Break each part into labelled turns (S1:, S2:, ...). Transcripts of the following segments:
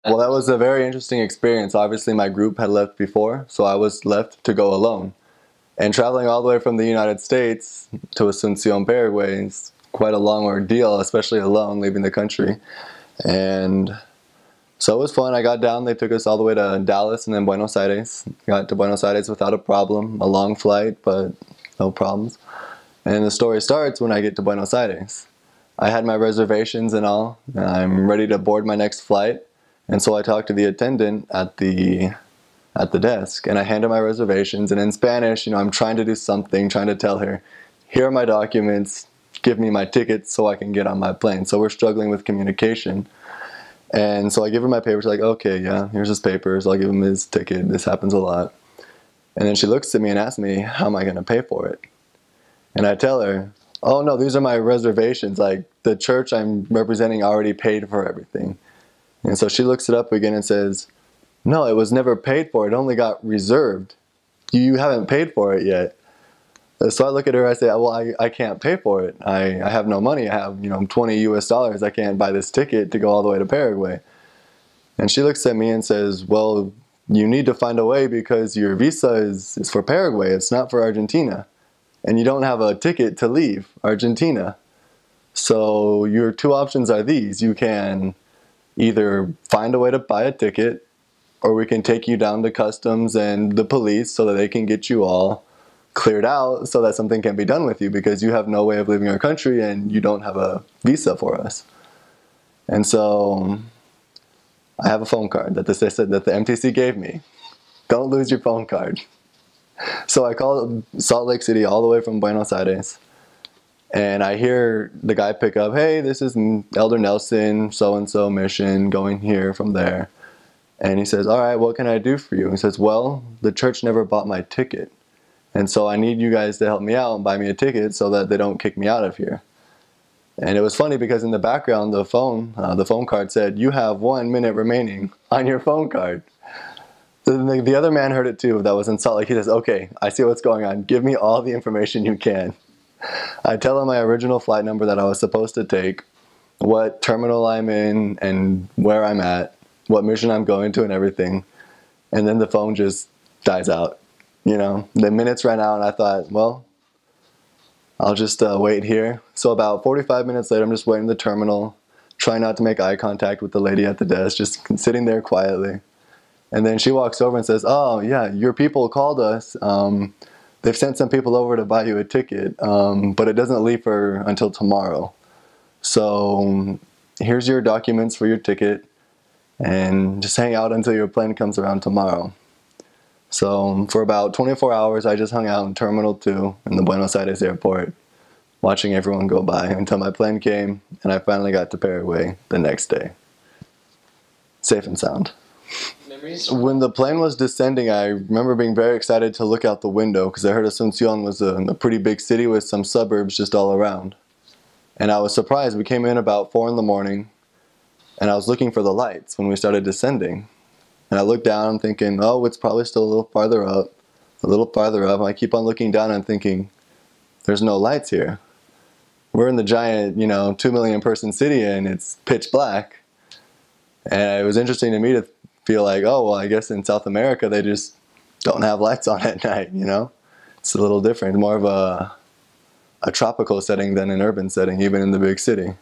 S1: Well, that was a very interesting experience. Obviously, my group had left before, so I was left to go alone. And traveling all the way from the United States to Asunción, Paraguay is quite a long ordeal, especially alone, leaving the country. And so it was fun. I got down, they took us all the way to Dallas and then Buenos Aires. Got to Buenos Aires without a problem. A long flight, but no problems. And the story starts when I get to Buenos Aires. I had my reservations and all, and I'm ready to board my next flight. And so I talked to the attendant at the desk, and I hand her my reservations, and in Spanish, I'm trying to do something, trying to tell her, here are my documents, give me my tickets so I can get on my plane. So we're struggling with communication. And so I give her my papers, like, okay, yeah, here's his papers, I'll give him his ticket, this happens a lot. And then she looks at me and asks me, how am I going to pay for it? And I tell her, oh no, these are my reservations, like the church I'm representing already paid for everything. And so she looks it up again and says, no, it was never paid for, it only got reserved. You haven't paid for it yet. So I look at her, I say, well, I can't pay for it. I have no money, I have 20 US dollars, I can't buy this ticket to go all the way to Paraguay. And she looks at me and says, well, you need to find a way because your visa is for Paraguay, it's not for Argentina. And you don't have a ticket to leave Argentina. So your two options are these. You can either find a way to buy a ticket, or we can take you down to customs and the police so that they can get you all cleared out so that something can be done with you because you have no way of leaving our country and you don't have a visa for us. And so I have a phone card that they said that the MTC gave me. Don't lose your phone card. So I called Salt Lake City all the way from Buenos Aires, and I hear the guy pick up, hey, this is Elder Nelson, so-and-so mission, going here from there. And he says, all right, what can I do for you? He says, well, the church never bought my ticket, and so I need you guys to help me out and buy me a ticket so that they don't kick me out of here. And it was funny because in the background, the phone card said, you have 1 minute remaining on your phone card. The other man heard it too, that was in Salt Lake. He says, okay, I see what's going on. Give me all the information you can. I tell him my original flight number that I was supposed to take, what terminal I'm in and where I'm at, what mission I'm going to and everything. And then the phone just dies out. The minutes ran out and I thought, well, I'll just wait here. So about 45 minutes later, I'm just waiting in the terminal, trying not to make eye contact with the lady at the desk, just sitting there quietly. And then she walks over and says, oh, yeah, your people called us. They've sent some people over to buy you a ticket, but it doesn't leave until tomorrow. So here's your documents for your ticket, and just hang out until your plane comes around tomorrow. So for about 24 hours, I just hung out in Terminal 2 in the Buenos Aires Airport, watching everyone go by until my plane came, and I finally got to Paraguay the next day. Safe and sound. When the plane was descending, I remember being very excited to look out the window because I heard Asunción was a pretty big city with some suburbs just all around. And I was surprised. We came in about 4 in the morning, and I was looking for the lights when we started descending. And I looked down thinking, oh, it's probably still a little farther up, a little farther up. And I keep on looking down and thinking, there's no lights here. We're in the giant, 2 million person city and it's pitch black. And it was interesting to me to feel like, oh, well, I guess in South America they just don't have lights on at night, It's a little different, more of a tropical setting than an urban setting, even in the big city.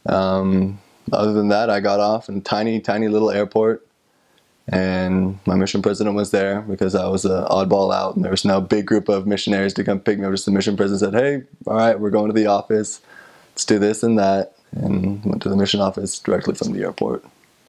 S1: Other than that, I got off in a tiny, tiny little airport, and my mission president was there because I was an oddball out, and there was no big group of missionaries to come pick me up. Just the mission president said, hey, all right, we're going to the office, let's do this and that, and went to the mission office directly from the airport.